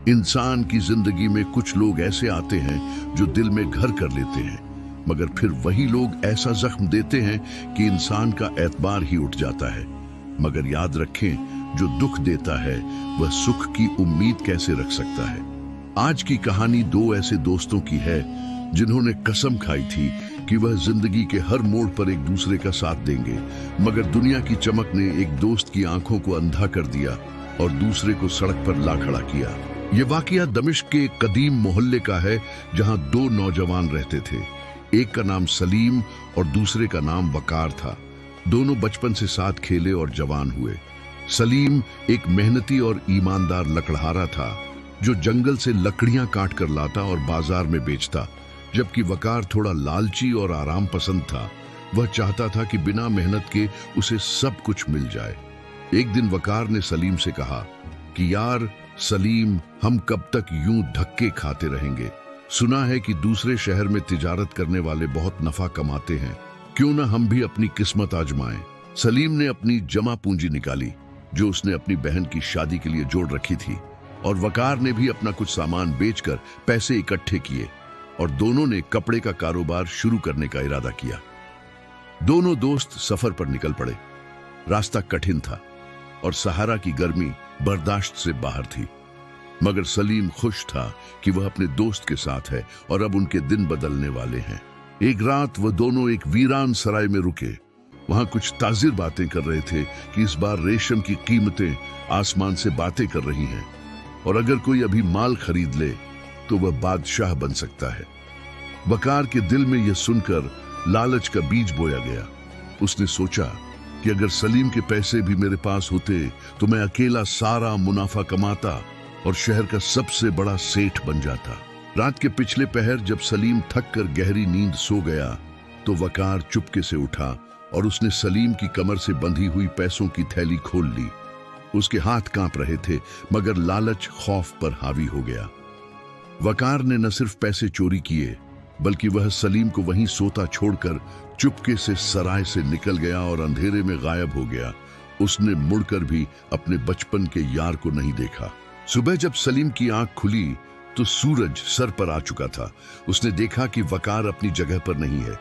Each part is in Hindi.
इंसान की जिंदगी में कुछ लोग ऐसे आते हैं जो दिल में घर कर लेते हैं, मगर फिर वही लोग ऐसा जख्म देते हैं कि इंसान का एतबार ही उठ जाता है। मगर याद रखें, जो दुख देता है वह सुख की उम्मीद कैसे रख सकता है। आज की कहानी दो ऐसे दोस्तों की है जिन्होंने कसम खाई थी कि वह जिंदगी के हर मोड़ पर एक दूसरे का साथ देंगे, मगर दुनिया की चमक ने एक दोस्त की आंखों को अंधा कर दिया और दूसरे को सड़क पर ला खड़ा किया। ये वाकया दमिश्क के एक कदीम मोहल्ले का है, जहां दो नौजवान रहते थे। एक का नाम सलीम और दूसरे का नाम वकार था। दोनों बचपन से साथ खेले और जवान हुए। सलीम एक मेहनती और ईमानदार लकड़हारा था जो जंगल से लकड़ियां काट कर लाता और बाजार में बेचता, जबकि वकार थोड़ा लालची और आराम पसंद था। वह चाहता था कि बिना मेहनत के उसे सब कुछ मिल जाए। एक दिन वकार ने सलीम से कहा कि यार सलीम, हम कब तक यूं धक्के खाते रहेंगे। सुना है कि दूसरे शहर में तिजारत करने वाले बहुत नफा कमाते हैं, क्यों ना हम भी अपनी किस्मत आजमाएं। सलीम ने अपनी जमा पूंजी निकाली जो उसने अपनी बहन की शादी के लिए जोड़ रखी थी, और वकार ने भी अपना कुछ सामान बेचकर पैसे इकट्ठे किए और दोनों ने कपड़े का कारोबार शुरू करने का इरादा किया। दोनों दोस्त सफर पर निकल पड़े। रास्ता कठिन था और सहारा की गर्मी बर्दाश्त से बाहर थी, मगर सलीम खुश था कि वह अपने दोस्त के साथ है और अब उनके दिन बदलने वाले हैं। एक रात वह दोनों एक वीरान सराय में रुके। वहां कुछ ताजिर बातें कर रहे थे कि इस बार रेशम की कीमतें आसमान से बातें कर रही हैं और अगर कोई अभी माल खरीद ले तो वह बादशाह बन सकता है। वकार के दिल में यह सुनकर लालच का बीज बोया गया। उसने सोचा कि अगर सलीम के पैसे भी मेरे पास होते तो मैं अकेला सारा मुनाफा कमाता और शहर का सबसे बड़ा सेठ बन जाता। रात के पिछले पहर जब सलीम थक कर गहरी नींद सो गया तो वकार चुपके से उठा और उसने सलीम की कमर से बंधी हुई पैसों की थैली खोल ली। उसके हाथ कांप रहे थे, मगर लालच खौफ पर हावी हो गया। वकार ने न सिर्फ पैसे चोरी किए, बल्कि वह सलीम को वहीं सोता छोड़कर चुपके से सराय से निकल गया और अंधेरे में गायब हो गया। उसने मुड़कर भी अपने बचपन के यार को नहीं देखा। सुबह जब सलीम की आंख खुली तो सूरज सर पर आ चुका था। उसने देखा कि वकार अपनी जगह पर नहीं है।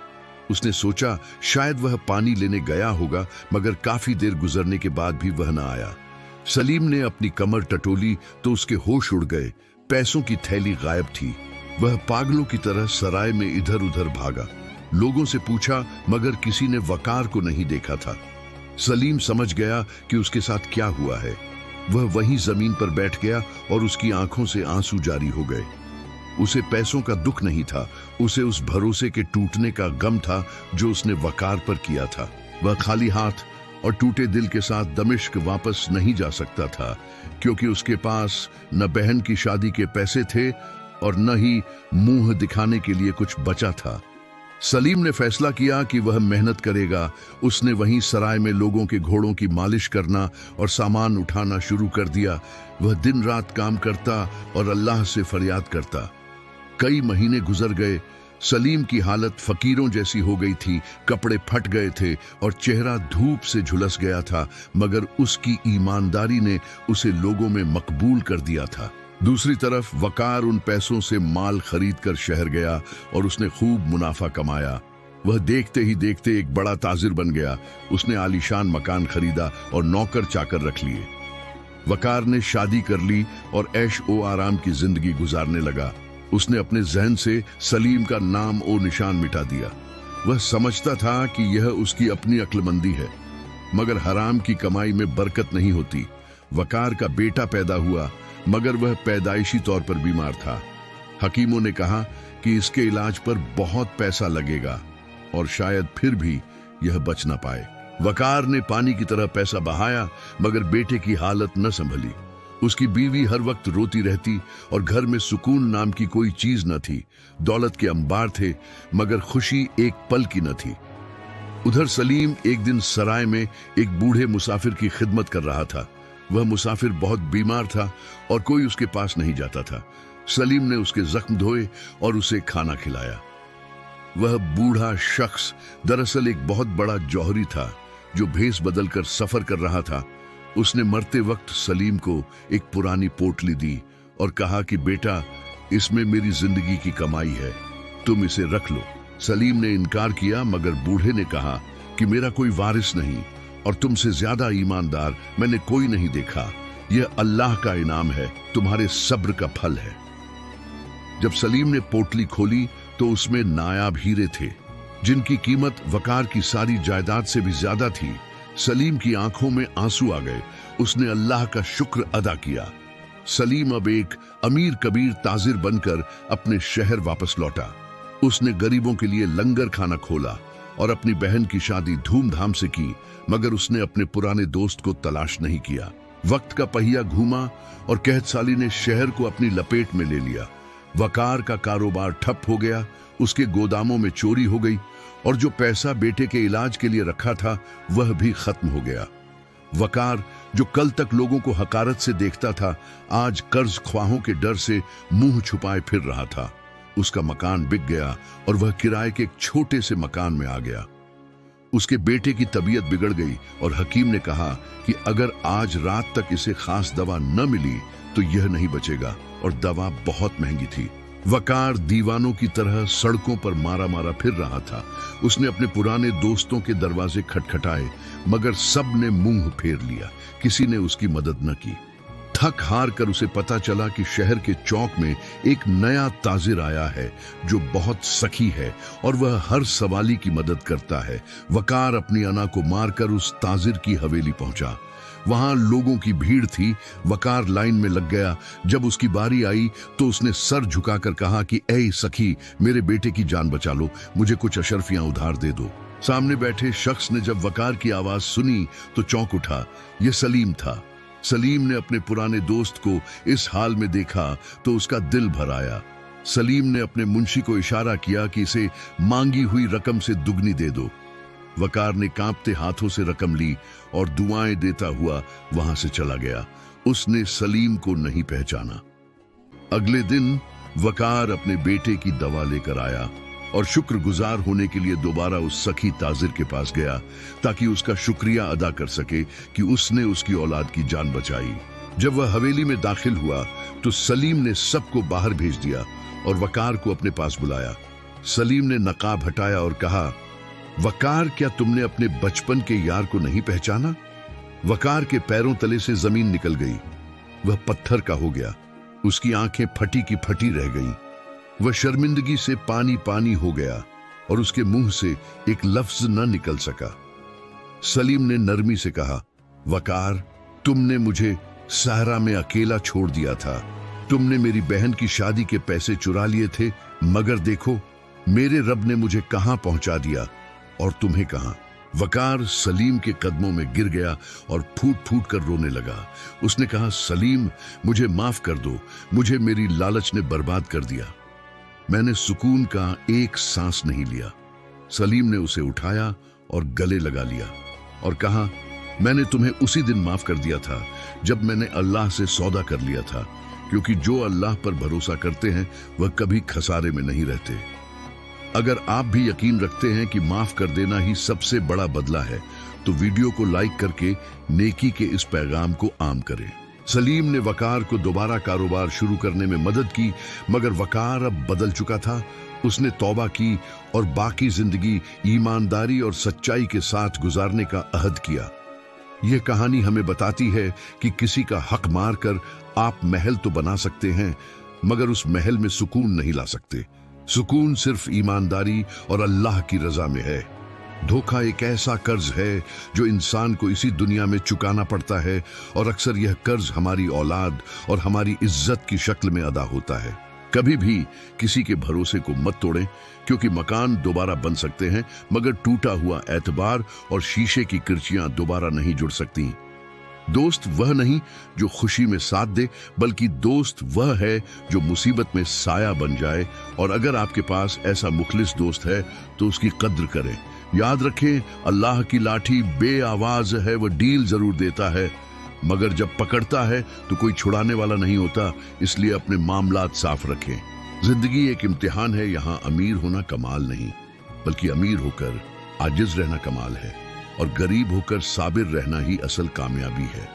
उसने सोचा शायद वह पानी लेने गया होगा, मगर काफी देर गुजरने के बाद भी वह न आया। सलीम ने अपनी कमर टटोली तो उसके होश उड़ गए। पैसों की थैली गायब थी। वह पागलों की तरह सराय में इधर उधर भागा। लोगों से पूछा, मगर किसी ने वकार को नहीं देखा था। सलीम समझ गया कि उसके साथ क्या हुआ है। वह वहीं जमीन पर बैठ गया और उसकी आंखों से आंसू जारी हो गए। उसे पैसों का दुख नहीं था, उसे उस भरोसे के टूटने का गम था जो उसने वकार पर किया था। वह खाली हाथ और टूटे दिल के साथ दमिश्क वापस नहीं जा सकता था, क्योंकि उसके पास न बहन की शादी के पैसे थे और न ही मुंह दिखाने के लिए कुछ बचा था। सलीम ने फैसला किया कि वह मेहनत करेगा। उसने वहीं सराय में लोगों के घोड़ों की मालिश करना और सामान उठाना शुरू कर दिया। वह दिन रात काम करता और अल्लाह से फरियाद करता। कई महीने गुजर गए। सलीम की हालत फकीरों जैसी हो गई थी। कपड़े फट गए थे और चेहरा धूप से झुलस गया था, मगर उसकी ईमानदारी ने उसे लोगों में मकबूल कर दिया था। दूसरी तरफ वकार उन पैसों से माल खरीद कर शहर गया और उसने खूब मुनाफा कमाया। वह देखते ही देखते एक बड़ा ताजिर बन गया। उसने आलीशान मकान खरीदा और नौकर चाकर रख लिए। वकार ने शादी कर ली और ऐश ओ आराम की जिंदगी गुजारने लगा। उसने अपने जहन से सलीम का नाम ओ निशान मिटा दिया। वह समझता था कि यह उसकी अपनी अक्लमंदी है, मगर हराम की कमाई में बरकत नहीं होती। वकार का बेटा पैदा हुआ, मगर वह पैदाइशी तौर पर बीमार था। हकीमों ने कहा कि इसके इलाज पर बहुत पैसा लगेगा और शायद फिर भी यह बच न पाए। वकार ने पानी की तरह पैसा बहाया, मगर बेटे की हालत न संभली। उसकी बीवी हर वक्त रोती रहती और घर में सुकून नाम की कोई चीज न थी। दौलत के अंबार थे, मगर खुशी एक पल की न थी। उधर सलीम एक दिन सराय में एक बूढ़े मुसाफिर की खिदमत कर रहा था। वह मुसाफिर बहुत बीमार था और कोई उसके पास नहीं जाता था। सलीम ने उसके जख्म धोए और उसे खाना खिलाया। वह बूढ़ा शख्स दरअसल एक बहुत बड़ा जौहरी था जो भेष बदलकर सफर कर रहा था। उसने मरते वक्त सलीम को एक पुरानी पोटली दी और कहा कि बेटा, इसमें मेरी जिंदगी की कमाई है, तुम इसे रख लो। सलीम ने इनकार किया, मगर बूढ़े ने कहा कि मेरा कोई वारिस नहीं और तुमसे ज्यादा ईमानदार मैंने कोई नहीं देखा। यह अल्लाह का इनाम है, तुम्हारे सब्र का फल है। जब सलीम ने पोटली खोली तो उसमें नायाब हीरे थे, जिनकी कीमत वकार की सारी जायदाद से भी ज्यादा थी। सलीम की आंखों में आंसू आ गए। उसने अल्लाह का शुक्र अदा किया। सलीम अब एक अमीर कबीर ताजिर बनकर अपने शहर वापस लौटा। उसने गरीबों के लिए लंगर खाना खोला और अपनी बहन की शादी धूमधाम से की, मगर उसने अपने पुराने दोस्त को तलाश नहीं किया। वक्त का पहिया घूमा और कहतसाली ने शहर को अपनी लपेट में ले लिया। वकार का कारोबार ठप हो गया, उसके गोदामों में चोरी हो गई और जो पैसा बेटे के इलाज के लिए रखा था वह भी खत्म हो गया। वकार, जो कल तक लोगों को हकारत से देखता था, आज कर्ज ख्वाहों के डर से मुंह छुपाए फिर रहा था। उसका मकान बिक गया और वह किराए के एक छोटे से मकान में आ गया। उसके बेटे की तबीयत बिगड़ गई और हकीम ने कहा कि अगर आज रात तक इसे खास दवा न मिली तो यह नहीं बचेगा, और दवा बहुत महंगी थी। वकार दीवानों की तरह सड़कों पर मारा मारा फिर रहा था। उसने अपने पुराने दोस्तों के दरवाजे खटखटाए, मगर सब ने मुंह फेर लिया। किसी ने उसकी मदद न की। थक हार कर उसे पता चला कि शहर के चौक में एक नया ताजिर आया है जो बहुत सखी है और वह हर सवाली की मदद करता है। वकार अपनी अना को मारकर उस ताजिर की हवेली पहुंचा। वहां लोगों की भीड़ थी। वकार लाइन में लग गया। जब उसकी बारी आई तो उसने सर झुकाकर कहा कि ऐ सखी, मेरे बेटे की जान बचा लो, मुझे कुछ अशरफियां उधार दे दो। सामने बैठे शख्स ने जब वकार की आवाज सुनी तो चौंक उठा। यह सलीम था। सलीम ने अपने पुराने दोस्त को इस हाल में देखा तो उसका दिल भर आया। सलीम ने अपने मुंशी को इशारा किया कि इसे मांगी हुई रकम से दुगनी दे दो। वकार ने कांपते हाथों से रकम ली और दुआएं देता हुआ वहां से चला गया। उसने सलीम को नहीं पहचाना। अगले दिन वकार अपने बेटे की दवा लेकर आया और शुक्रगुजार होने के लिए दोबारा उस सखी ताजिर के पास गया ताकि उसका शुक्रिया अदा कर सके कि उसने उसकी औलाद की जान बचाई। जब वह हवेली में दाखिल हुआ तो सलीम ने सबको बाहर भेज दिया और वकार को अपने पास बुलाया। सलीम ने नकाब हटाया और कहा, वकार, क्या तुमने अपने बचपन के यार को नहीं पहचाना? वकार के पैरों तले से जमीन निकल गई। वह पत्थर का हो गया। उसकी आंखें फटी की फटी रह गईं। वह शर्मिंदगी से पानी पानी हो गया और उसके मुंह से एक लफ्ज न निकल सका। सलीम ने नरमी से कहा, वकार, तुमने मुझे सहरा में अकेला छोड़ दिया था। तुमने मेरी बहन की शादी के पैसे चुरा लिए थे, मगर देखो मेरे रब ने मुझे कहां पहुंचा दिया और तुम्हें कहां। वकार सलीम के कदमों में गिर गया और फूट फूट कर रोने लगा। उसने कहा, सलीम, मुझे माफ कर दो, मुझे मेरी लालच ने बर्बाद कर दिया। मैंने सुकून का एक सांस नहीं लिया। सलीम ने उसे उठाया और गले लगा लिया और कहा, मैंने तुम्हें उसी दिन माफ कर दिया था जब मैंने अल्लाह से सौदा कर लिया था, क्योंकि जो अल्लाह पर भरोसा करते हैं वह कभी खसारे में नहीं रहते। अगर आप भी यकीन रखते हैं कि माफ कर देना ही सबसे बड़ा बदला है तो वीडियो को लाइक करके नेकी के इस पैगाम को आम करें। सलीम ने वकार को दोबारा कारोबार शुरू करने में मदद की, मगर वकार अब बदल चुका था। उसने तौबा की और बाकी जिंदगी ईमानदारी और सच्चाई के साथ गुजारने का अहद किया। यह कहानी हमें बताती है कि किसी का हक मारकर आप महल तो बना सकते हैं, मगर उस महल में सुकून नहीं ला सकते। सुकून सिर्फ ईमानदारी और अल्लाह की रजा में है। धोखा एक ऐसा कर्ज है जो इंसान को इसी दुनिया में चुकाना पड़ता है, और अक्सर यह कर्ज हमारी औलाद और हमारी इज्जत की शक्ल में अदा होता है। कभी भी किसी के भरोसे को मत तोड़ें, क्योंकि मकान दोबारा बन सकते हैं, मगर टूटा हुआ एतबार और शीशे की किरचियां दोबारा नहीं जुड़ सकती। दोस्त वह नहीं जो खुशी में साथ दे, बल्कि दोस्त वह है जो मुसीबत में साया बन जाए। और अगर आपके पास ऐसा मुखलिस दोस्त है तो उसकी कद्र करें। याद रखें, अल्लाह की लाठी बेआवाज है, वह डील जरूर देता है, मगर जब पकड़ता है तो कोई छुड़ाने वाला नहीं होता। इसलिए अपने मामलात साफ रखें। जिंदगी एक इम्तिहान है। यहाँ अमीर होना कमाल नहीं, बल्कि अमीर होकर आजिज रहना कमाल है, और गरीब होकर साबिर रहना ही असल कामयाबी है।